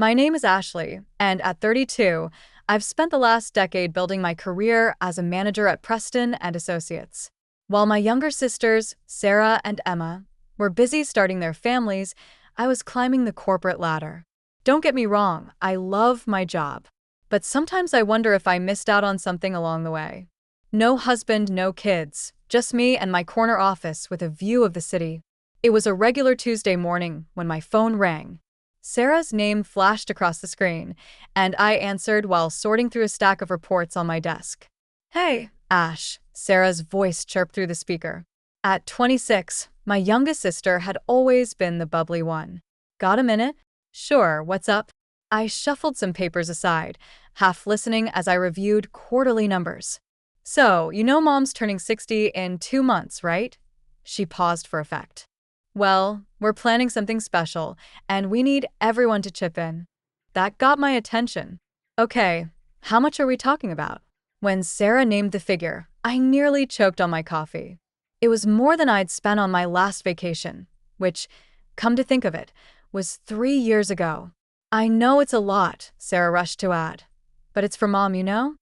My name is Ashley, and at 32, I've spent the last decade building my career as a manager at Preston and Associates. While my younger sisters, Sarah and Emma, were busy starting their families, I was climbing the corporate ladder. Don't get me wrong, I love my job. But sometimes I wonder if I missed out on something along the way. No husband, no kids, just me and my corner office with a view of the city. It was a regular Tuesday morning when my phone rang. Sarah's name flashed across the screen, and I answered while sorting through a stack of reports on my desk. "Hey, Ash," Sarah's voice chirped through the speaker. At 26, my youngest sister had always been the bubbly one. "Got a minute?" "Sure, what's up?" I shuffled some papers aside, half listening as I reviewed quarterly numbers. "So, you know Mom's turning 60 in 2 months, right?" She paused for effect. "Well, we're planning something special, and we need everyone to chip in." That got my attention. "Okay, how much are we talking about?" When Sarah named the figure, I nearly choked on my coffee. It was more than I'd spent on my last vacation, which, come to think of it, was 3 years ago. "I know it's a lot," Sarah rushed to add. "But it's for Mom, you know?"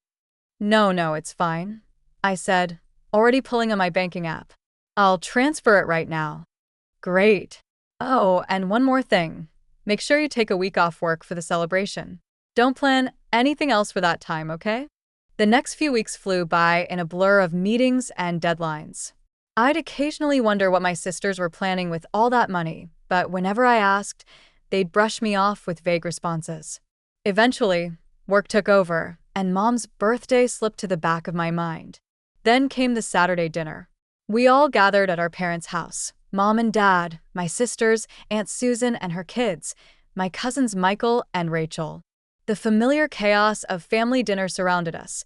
No, it's fine," I said, already pulling on my banking app. "I'll transfer it right now." "Great. Oh, and one more thing. Make sure you take a week off work for the celebration. Don't plan anything else for that time, okay?" The next few weeks flew by in a blur of meetings and deadlines. I'd occasionally wonder what my sisters were planning with all that money, but whenever I asked, they'd brush me off with vague responses. Eventually, work took over, and Mom's birthday slipped to the back of my mind. Then came the Saturday dinner. We all gathered at our parents' house. Mom and Dad, my sisters, Aunt Susan and her kids, my cousins Michael and Rachel. The familiar chaos of family dinner surrounded us.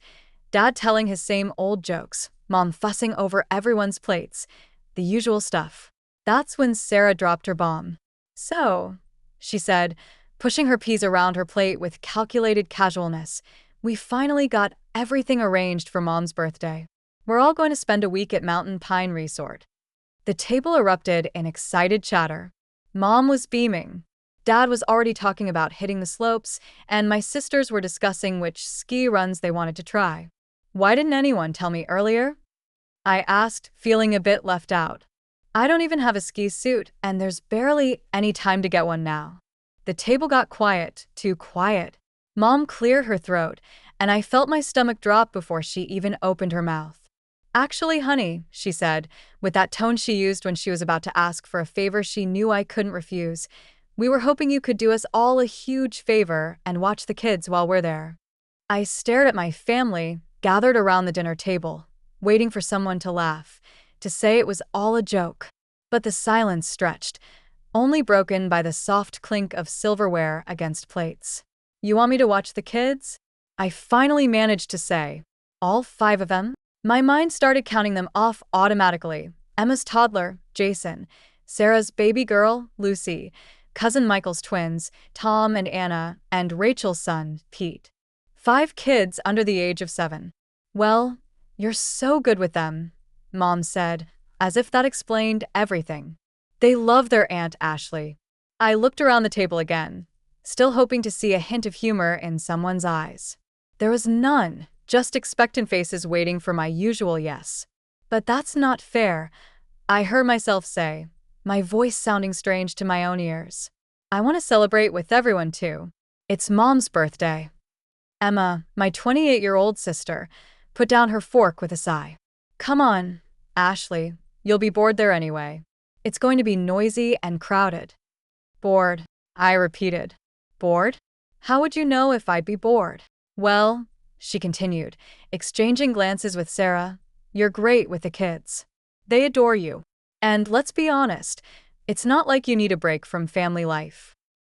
Dad telling his same old jokes, Mom fussing over everyone's plates, the usual stuff. That's when Sarah dropped her bomb. "So," she said, pushing her peas around her plate with calculated casualness, "we finally got everything arranged for Mom's birthday. We're all going to spend a week at Mountain Pine Resort." The table erupted in excited chatter. Mom was beaming. Dad was already talking about hitting the slopes, and my sisters were discussing which ski runs they wanted to try. "Why didn't anyone tell me earlier?" I asked, feeling a bit left out. "I don't even have a ski suit, and there's barely any time to get one now." The table got quiet, too quiet. Mom cleared her throat, and I felt my stomach drop before she even opened her mouth. "Actually, honey," she said, with that tone she used when she was about to ask for a favor she knew I couldn't refuse, "we were hoping you could do us all a huge favor and watch the kids while we're there." I stared at my family, gathered around the dinner table, waiting for someone to laugh, to say it was all a joke. But the silence stretched, only broken by the soft clink of silverware against plates. "You want me to watch the kids?" I finally managed to say. "All 5 of them?" My mind started counting them off automatically. Emma's toddler, Jason, Sarah's baby girl, Lucy, cousin Michael's twins, Tom and Anna, and Rachel's son, Pete. 5 kids under the age of 7. "Well, you're so good with them," Mom said, as if that explained everything. "They love their Aunt Ashley." I looked around the table again, still hoping to see a hint of humor in someone's eyes. There was none, just expectant faces waiting for my usual yes. "But that's not fair," I heard myself say, my voice sounding strange to my own ears. "I want to celebrate with everyone too. It's Mom's birthday." Emma, my 28-year-old sister, put down her fork with a sigh. "Come on, Ashley, you'll be bored there anyway. It's going to be noisy and crowded." "Bored," I repeated. "Bored? How would you know if I'd be bored?" "Well," she continued, exchanging glances with Sarah, "you're great with the kids. They adore you. And let's be honest, it's not like you need a break from family life."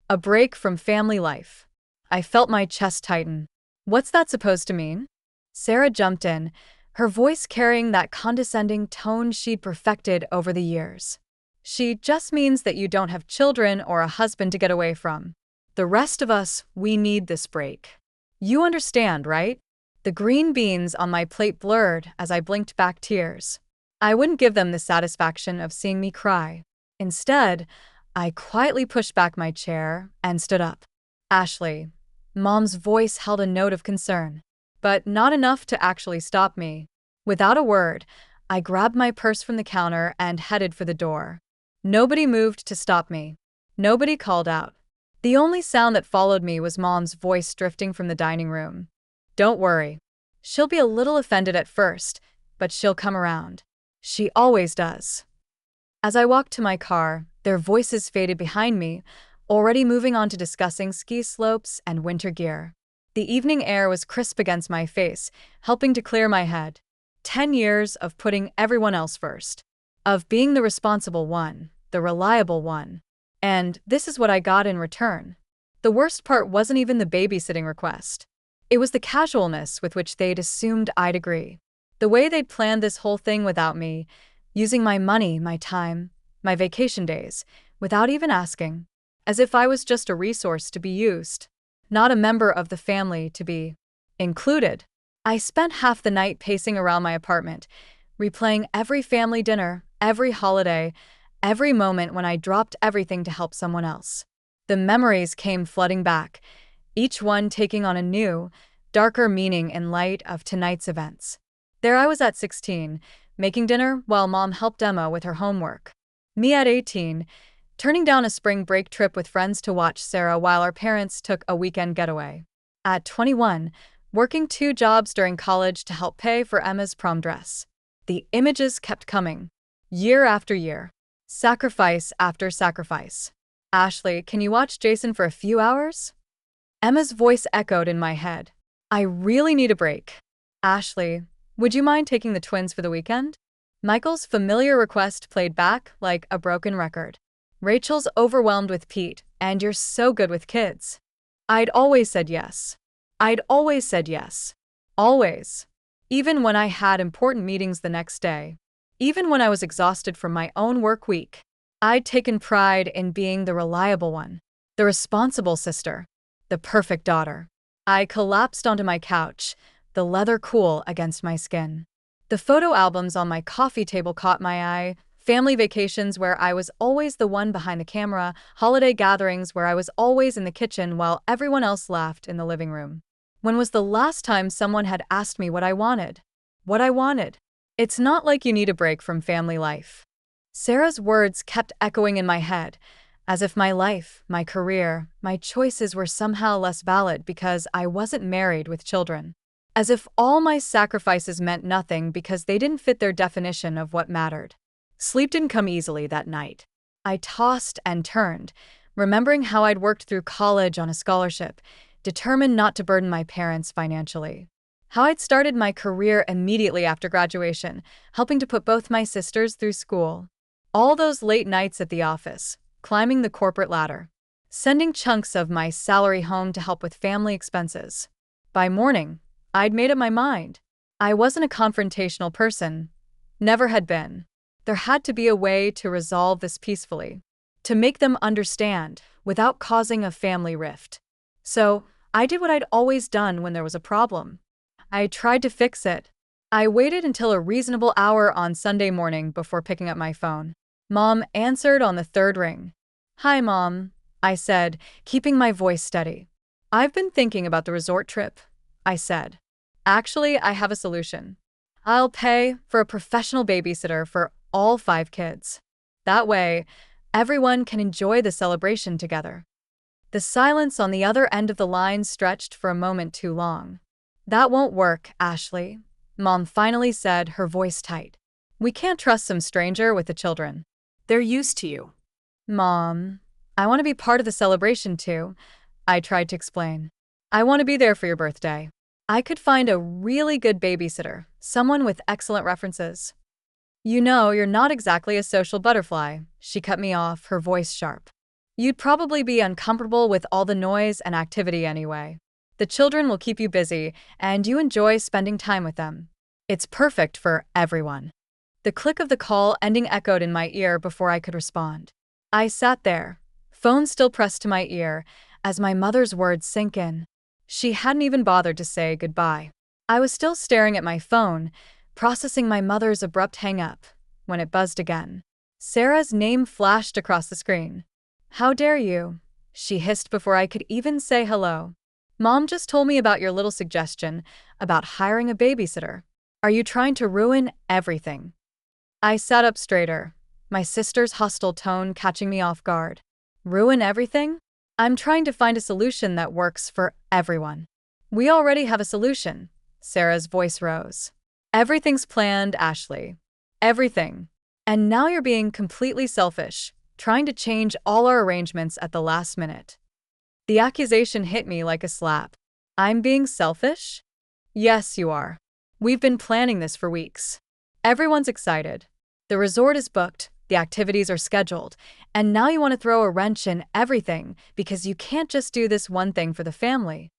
A break from family life. I felt my chest tighten. What's that supposed to mean? Sarah jumped in, her voice carrying that condescending tone she'd perfected over the years. "She just means that you don't have children or a husband to get away from. The rest of us, we need this break. You understand, right?" The green beans on my plate blurred as I blinked back tears. I wouldn't give them the satisfaction of seeing me cry. Instead, I quietly pushed back my chair and stood up. Ashley. Mom's voice held a note of concern, but not enough to actually stop me. Without a word, I grabbed my purse from the counter and headed for the door. Nobody moved to stop me. Nobody called out. The only sound that followed me was Mom's voice drifting from the dining room. Don't worry. She'll be a little offended at first, but she'll come around. She always does. As I walked to my car, their voices faded behind me, already moving on to discussing ski slopes and winter gear. The evening air was crisp against my face, helping to clear my head. 10 years of putting everyone else first. Of being the responsible one, the reliable one. And this is what I got in return. The worst part wasn't even the babysitting request. It was the casualness with which they'd assumed I'd agree. The way they'd planned this whole thing without me, using my money, my time, my vacation days, without even asking. As if I was just a resource to be used, not a member of the family to be included. I spent half the night pacing around my apartment, replaying every family dinner, every holiday, every moment when I dropped everything to help someone else. The memories came flooding back, each one taking on a new, darker meaning in light of tonight's events. There I was at 16, making dinner while Mom helped Emma with her homework. Me at 18, turning down a spring break trip with friends to watch Sarah while our parents took a weekend getaway. At 21, working 2 jobs during college to help pay for Emma's prom dress. The images kept coming, year after year, sacrifice after sacrifice. Ashley, can you watch Jason for a few hours? Emma's voice echoed in my head. I really need a break. Ashley, would you mind taking the twins for the weekend? Michael's familiar request played back like a broken record. Rachel's overwhelmed with Pete, and you're so good with kids. I'd always said yes. I'd always said yes. Always. Even when I had important meetings the next day. Even when I was exhausted from my own work week. I'd taken pride in being the reliable one. The responsible sister. The perfect daughter. I collapsed onto my couch, the leather cool against my skin. The photo albums on my coffee table caught my eye. Family vacations where I was always the one behind the camera, holiday gatherings where I was always in the kitchen while everyone else laughed in the living room. When was the last time someone had asked me what I wanted? What I wanted? It's not like you need a break from family life. Sarah's words kept echoing in my head, as if my life, my career, my choices were somehow less valid because I wasn't married with children. As if all my sacrifices meant nothing because they didn't fit their definition of what mattered. Sleep didn't come easily that night. I tossed and turned, remembering how I'd worked through college on a scholarship, determined not to burden my parents financially. How I'd started my career immediately after graduation, helping to put both my sisters through school. All those late nights at the office, climbing the corporate ladder, sending chunks of my salary home to help with family expenses. By morning, I'd made up my mind. I wasn't a confrontational person. Never had been. There had to be a way to resolve this peacefully, to make them understand without causing a family rift. So, I did what I'd always done when there was a problem. I tried to fix it. I waited until a reasonable hour on Sunday morning before picking up my phone. Mom answered on the 3rd ring. Hi, Mom, I said, keeping my voice steady. I've been thinking about the resort trip, I said. Actually, I have a solution. I'll pay for a professional babysitter for all 5 kids. That way, everyone can enjoy the celebration together. The silence on the other end of the line stretched for a moment too long. That won't work, Ashley, Mom finally said, her voice tight. We can't trust some stranger with the children. They're used to you. Mom, I want to be part of the celebration too, I tried to explain. I want to be there for your birthday. I could find a really good babysitter, someone with excellent references. You know, you're not exactly a social butterfly, she cut me off, her voice sharp. You'd probably be uncomfortable with all the noise and activity anyway. The children will keep you busy, and you enjoy spending time with them. It's perfect for everyone. The click of the call ending echoed in my ear before I could respond. I sat there, phone still pressed to my ear, as my mother's words sank in. She hadn't even bothered to say goodbye. I was still staring at my phone, processing my mother's abrupt hang-up, when it buzzed again. Sarah's name flashed across the screen. How dare you? she hissed before I could even say hello. Mom just told me about your little suggestion about hiring a babysitter. Are you trying to ruin everything? I sat up straighter, my sister's hostile tone catching me off guard. Ruin everything? I'm trying to find a solution that works for everyone. We already have a solution. Sarah's voice rose. Everything's planned, Ashley. Everything. And now you're being completely selfish, trying to change all our arrangements at the last minute. The accusation hit me like a slap. I'm being selfish? Yes, you are. We've been planning this for weeks. Everyone's excited. The resort is booked, the activities are scheduled, and now you want to throw a wrench in everything because you can't just do this one thing for the family.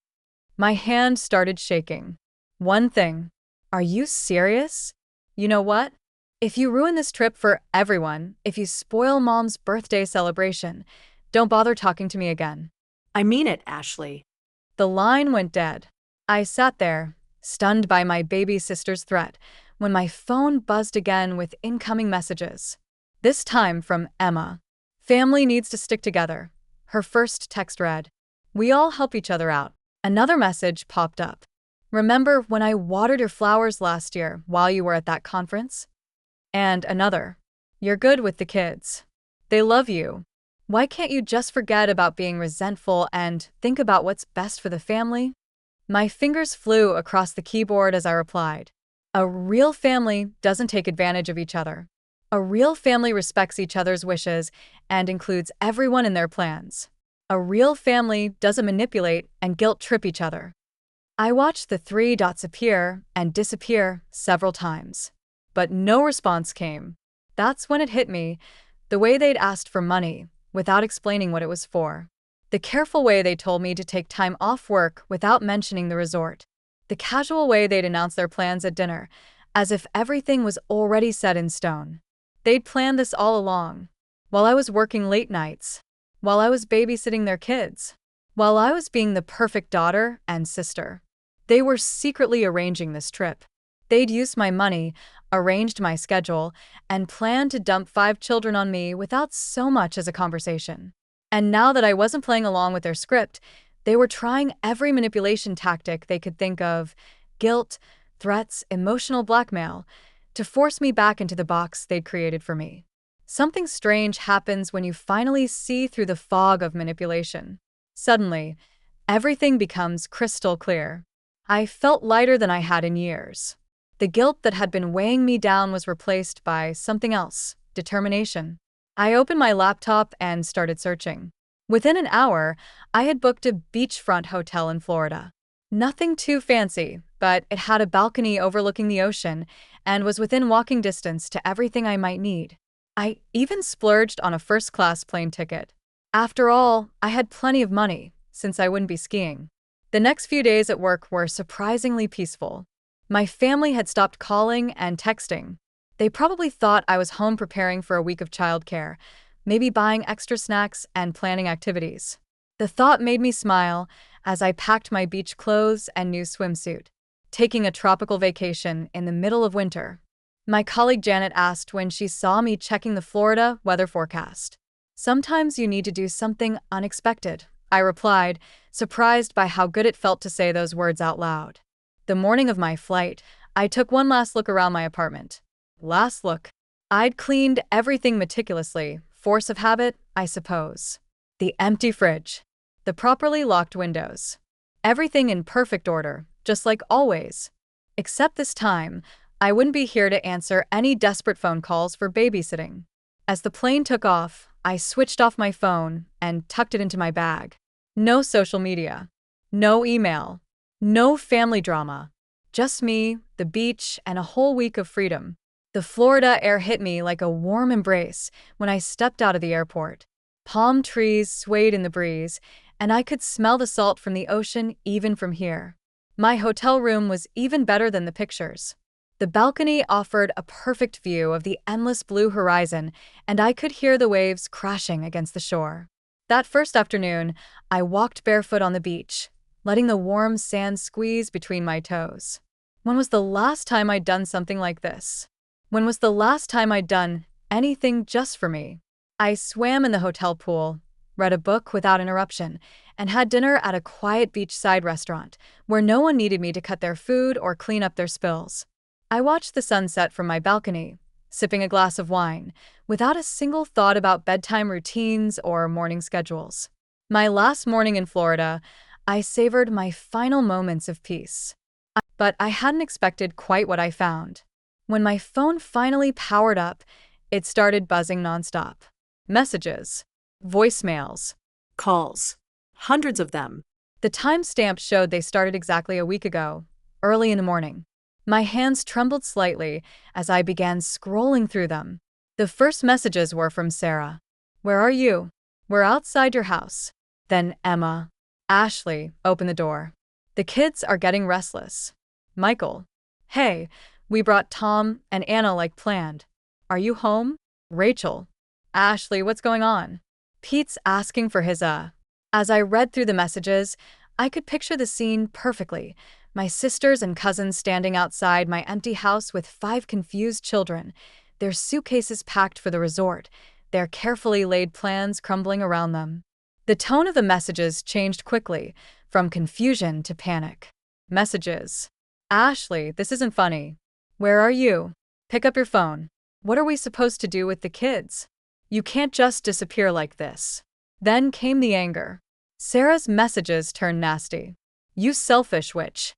My hand started shaking. One thing. Are you serious? You know what? If you ruin this trip for everyone, if you spoil Mom's birthday celebration, don't bother talking to me again. I mean it, Ashley. The line went dead. I sat there, stunned by my baby sister's threat, when my phone buzzed again with incoming messages. This time from Emma. Family needs to stick together. Her first text read, "We all help each other out." Another message popped up. "Remember when I watered your flowers last year while you were at that conference?" And another, "You're good with the kids. They love you. Why can't you just forget about being resentful and think about what's best for the family?" My fingers flew across the keyboard as I replied. A real family doesn't take advantage of each other. A real family respects each other's wishes and includes everyone in their plans. A real family doesn't manipulate and guilt-trip each other. I watched the 3 dots appear and disappear several times, but no response came. That's when it hit me, the way they'd asked for money without explaining what it was for. The careful way they told me to take time off work without mentioning the resort. The casual way they'd announce their plans at dinner, as if everything was already set in stone. They'd planned this all along, while I was working late nights, while I was babysitting their kids, while I was being the perfect daughter and sister. They were secretly arranging this trip. They'd used my money, arranged my schedule, and planned to dump 5 children on me without so much as a conversation. And now that I wasn't playing along with their script, they were trying every manipulation tactic they could think of, guilt, threats, emotional blackmail, to force me back into the box they'd created for me. Something strange happens when you finally see through the fog of manipulation. Suddenly, everything becomes crystal clear. I felt lighter than I had in years. The guilt that had been weighing me down was replaced by something else, determination. I opened my laptop and started searching. Within an hour, I had booked a beachfront hotel in Florida. Nothing too fancy, but it had a balcony overlooking the ocean and was within walking distance to everything I might need. I even splurged on a first-class plane ticket. After all, I had plenty of money, since I wouldn't be skiing. The next few days at work were surprisingly peaceful. My family had stopped calling and texting. They probably thought I was home preparing for a week of childcare, maybe buying extra snacks and planning activities. The thought made me smile as I packed my beach clothes and new swimsuit, taking a tropical vacation in the middle of winter. My colleague Janet asked when she saw me checking the Florida weather forecast. "Sometimes you need to do something unexpected," I replied, surprised by how good it felt to say those words out loud. The morning of my flight, I took one last look around my apartment. Last look. I'd cleaned everything meticulously, force of habit, I suppose. The empty fridge. The properly locked windows. Everything in perfect order, just like always. Except this time, I wouldn't be here to answer any desperate phone calls for babysitting. As the plane took off, I switched off my phone and tucked it into my bag. No social media. No email. No family drama. Just me, the beach, and a whole week of freedom. The Florida air hit me like a warm embrace when I stepped out of the airport. Palm trees swayed in the breeze, and I could smell the salt from the ocean even from here. My hotel room was even better than the pictures. The balcony offered a perfect view of the endless blue horizon, and I could hear the waves crashing against the shore. That first afternoon, I walked barefoot on the beach, letting the warm sand squeeze between my toes. When was the last time I'd done something like this? When was the last time I'd done anything just for me? I swam in the hotel pool, read a book without interruption, and had dinner at a quiet beachside restaurant where no one needed me to cut their food or clean up their spills. I watched the sunset from my balcony, sipping a glass of wine, without a single thought about bedtime routines or morning schedules. My last morning in Florida, I savored my final moments of peace. But I hadn't expected quite what I found. When my phone finally powered up, it started buzzing nonstop. Messages, voicemails. Calls. Hundreds of them. The timestamp showed they started exactly a week ago, early in the morning. My hands trembled slightly as I began scrolling through them. The first messages were from Sarah. "Where are you? We're outside your house." Then Emma. "Ashley, open the door. The kids are getting restless." Michael. "Hey, we brought Tom and Anna like planned. Are you home?" Rachel. "Ashley, what's going on?" Pete's asking for his As I read through the messages, I could picture the scene perfectly. My sisters and cousins standing outside my empty house with 5 confused children, their suitcases packed for the resort, their carefully laid plans crumbling around them. The tone of the messages changed quickly, from confusion to panic. Messages. "Ashley, this isn't funny. Where are you? Pick up your phone. What are we supposed to do with the kids? You can't just disappear like this." Then came the anger. Sarah's messages turned nasty. "You selfish witch.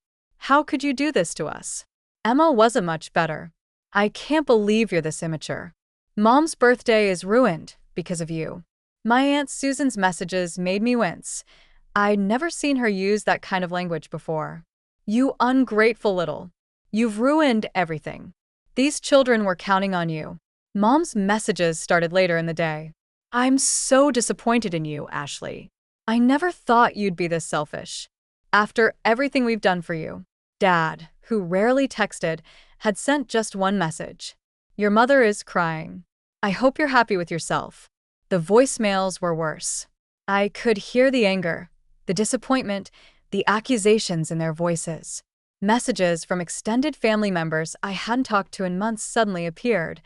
How could you do this to us?" Emma wasn't much better. "I can't believe you're this immature. Mom's birthday is ruined because of you." My Aunt Susan's messages made me wince. I'd never seen her use that kind of language before. "You ungrateful little. You've ruined everything. These children were counting on you." Mom's messages started later in the day. "I'm so disappointed in you, Ashley. I never thought you'd be this selfish. After everything we've done for you." Dad, who rarely texted, had sent just one message. "Your mother is crying. I hope you're happy with yourself." The voicemails were worse. I could hear the anger, the disappointment, the accusations in their voices. Messages from extended family members I hadn't talked to in months suddenly appeared,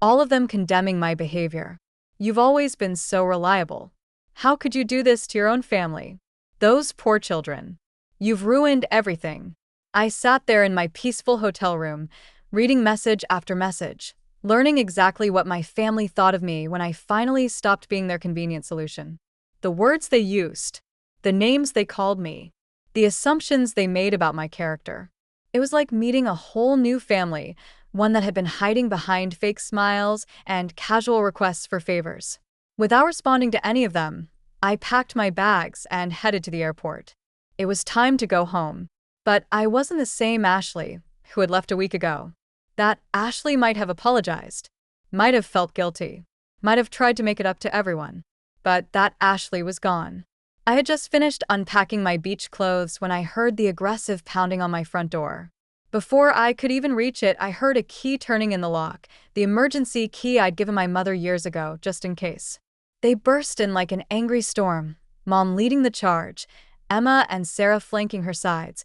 all of them condemning my behavior. "You've always been so reliable. How could you do this to your own family? Those poor children. You've ruined everything." I sat there in my peaceful hotel room, reading message after message, learning exactly what my family thought of me when I finally stopped being their convenient solution. The words they used, the names they called me, the assumptions they made about my character. It was like meeting a whole new family, one that had been hiding behind fake smiles and casual requests for favors. Without responding to any of them, I packed my bags and headed to the airport. It was time to go home. But I wasn't the same Ashley who had left a week ago. That Ashley might have apologized, might have felt guilty, might have tried to make it up to everyone. But that Ashley was gone. I had just finished unpacking my beach clothes when I heard the aggressive pounding on my front door. Before I could even reach it, I heard a key turning in the lock, the emergency key I'd given my mother years ago, just in case. They burst in like an angry storm, Mom leading the charge, Emma and Sarah flanking her sides,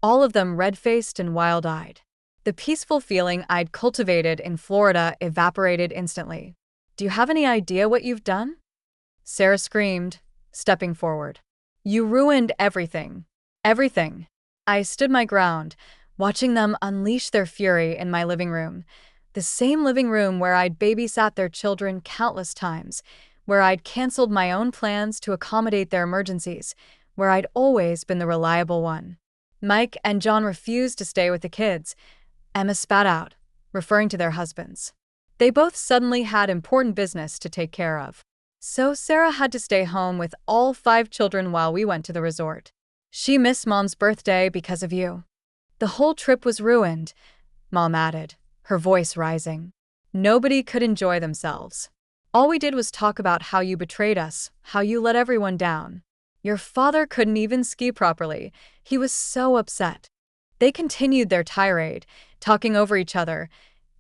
all of them red-faced and wild-eyed. The peaceful feeling I'd cultivated in Florida evaporated instantly. "Do you have any idea what you've done?" Sarah screamed, stepping forward. "You ruined everything. Everything." I stood my ground, watching them unleash their fury in my living room. The same living room where I'd babysat their children countless times, where I'd canceled my own plans to accommodate their emergencies, where I'd always been the reliable one. Mike and John refused to stay with the kids. Emma spat out, referring to their husbands. They both suddenly had important business to take care of. So Sarah had to stay home with all 5 children while we went to the resort. "She missed Mom's birthday because of you. The whole trip was ruined," Mom added, her voice rising. "Nobody could enjoy themselves. All we did was talk about how you betrayed us, how you let everyone down. Your father couldn't even ski properly. He was so upset." They continued their tirade, talking over each other,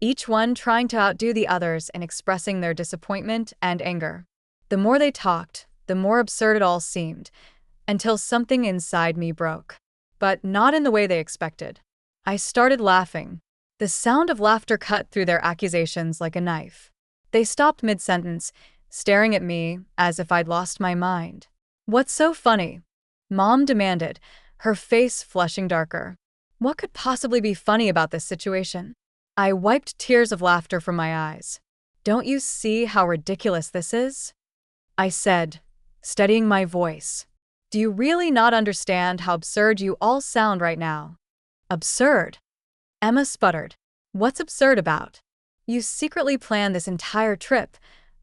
each one trying to outdo the others in expressing their disappointment and anger. The more they talked, the more absurd it all seemed, until something inside me broke. But not in the way they expected. I started laughing. The sound of laughter cut through their accusations like a knife. They stopped mid-sentence, staring at me as if I'd lost my mind. "What's so funny?" Mom demanded, her face flushing darker. What could possibly be funny about this situation? I wiped tears of laughter from my eyes. "Don't you see how ridiculous this is?" I said, steadying my voice. "Do you really not understand how absurd you all sound right now?" "Absurd?" Emma sputtered. "What's absurd about?" "You secretly planned this entire trip,"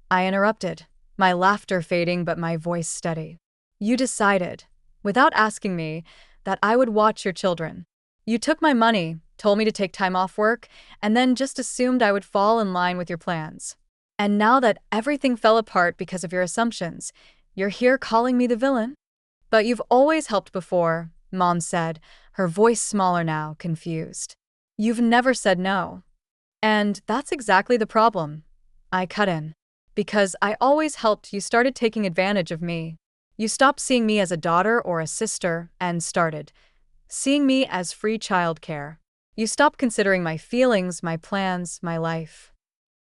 I interrupted, my laughter fading but my voice steady. "You decided, without asking me, that I would watch your children. You took my money, told me to take time off work, and then just assumed I would fall in line with your plans. And now that everything fell apart because of your assumptions, you're here calling me the villain?" "But you've always helped before," Mom said, her voice smaller now, confused. "You've never said no." "And that's exactly the problem," I cut in. "Because I always helped, you started taking advantage of me. You stopped seeing me as a daughter or a sister and started seeing me as free childcare. You stopped considering my feelings, my plans, my life."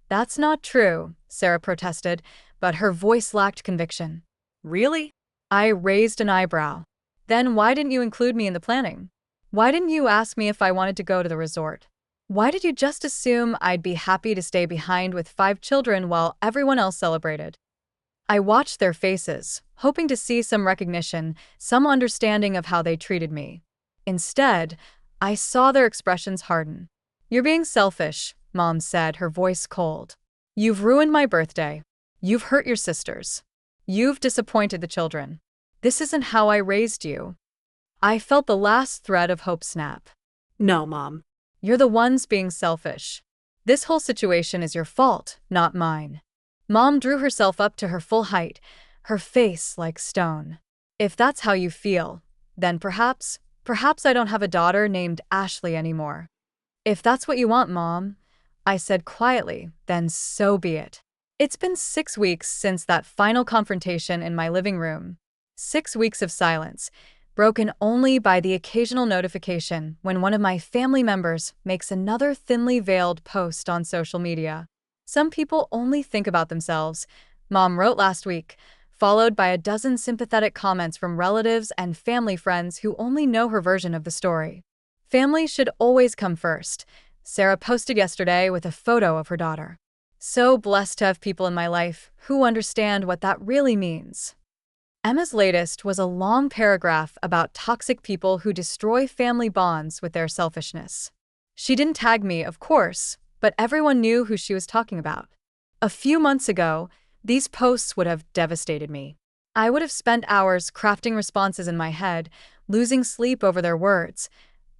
"That's not true," Sarah protested, but her voice lacked conviction. Really? I raised an eyebrow. "Then why didn't you include me in the planning? Why didn't you ask me if I wanted to go to the resort? Why did you just assume I'd be happy to stay behind with 5 children while everyone else celebrated?" I watched their faces, hoping to see some recognition, some understanding of how they treated me. Instead, I saw their expressions harden. "You're being selfish," Mom said, her voice cold. "You've ruined my birthday. You've hurt your sisters. You've disappointed the children. This isn't how I raised you." I felt the last thread of hope snap. No, Mom. "You're the ones being selfish. This whole situation is your fault, not mine." Mom drew herself up to her full height, her face like stone. "If that's how you feel, then perhaps I don't have a daughter named Ashley anymore." "If that's what you want, Mom," I said quietly, "then so be it." It's been 6 weeks since that final confrontation in my living room. 6 weeks of silence, broken only by the occasional notification when one of my family members makes another thinly veiled post on social media. "Some people only think about themselves," Mom wrote last week, followed by a dozen sympathetic comments from relatives and family friends who only know her version of the story. "Family should always come first," Sarah posted yesterday with a photo of her daughter. "So blessed to have people in my life who understand what that really means." Emma's latest was a long paragraph about toxic people who destroy family bonds with their selfishness. She didn't tag me, of course, but everyone knew who she was talking about. A few months ago, these posts would have devastated me. I would have spent hours crafting responses in my head, losing sleep over their words,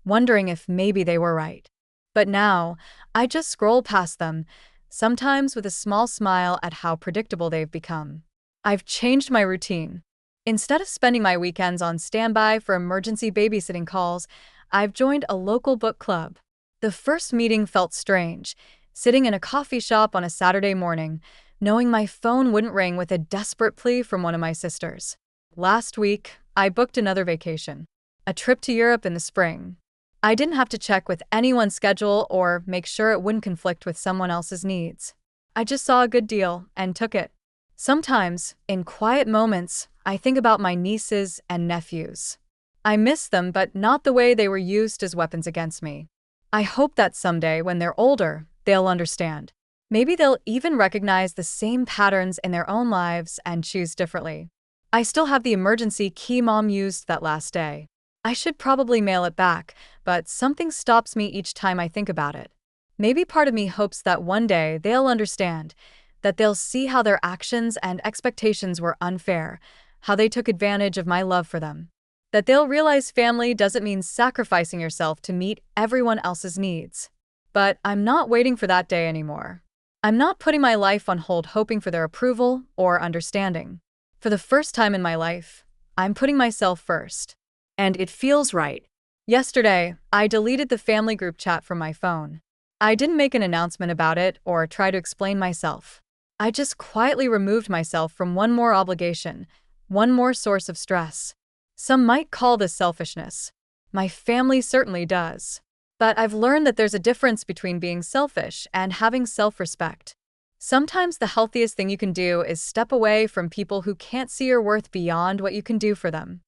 wondering if maybe they were right. But now, I just scroll past them, sometimes with a small smile at how predictable they've become. I've changed my routine. Instead of spending my weekends on standby for emergency babysitting calls, I've joined a local book club. The first meeting felt strange, sitting in a coffee shop on a Saturday morning, knowing my phone wouldn't ring with a desperate plea from one of my sisters. Last week, I booked another vacation, a trip to Europe in the spring. I didn't have to check with anyone's schedule or make sure it wouldn't conflict with someone else's needs. I just saw a good deal and took it. Sometimes, in quiet moments, I think about my nieces and nephews. I miss them, but not the way they were used as weapons against me. I hope that someday, when they're older, they'll understand. Maybe they'll even recognize the same patterns in their own lives and choose differently. I still have the emergency key Mom used that last day. I should probably mail it back, but something stops me each time I think about it. Maybe part of me hopes that one day they'll understand, that they'll see how their actions and expectations were unfair, how they took advantage of my love for them. That they'll realize family doesn't mean sacrificing yourself to meet everyone else's needs. But I'm not waiting for that day anymore. I'm not putting my life on hold hoping for their approval or understanding. For the first time in my life, I'm putting myself first. And it feels right. Yesterday, I deleted the family group chat from my phone. I didn't make an announcement about it or try to explain myself. I just quietly removed myself from one more obligation, one more source of stress. Some might call this selfishness. My family certainly does. But I've learned that there's a difference between being selfish and having self-respect. Sometimes the healthiest thing you can do is step away from people who can't see your worth beyond what you can do for them.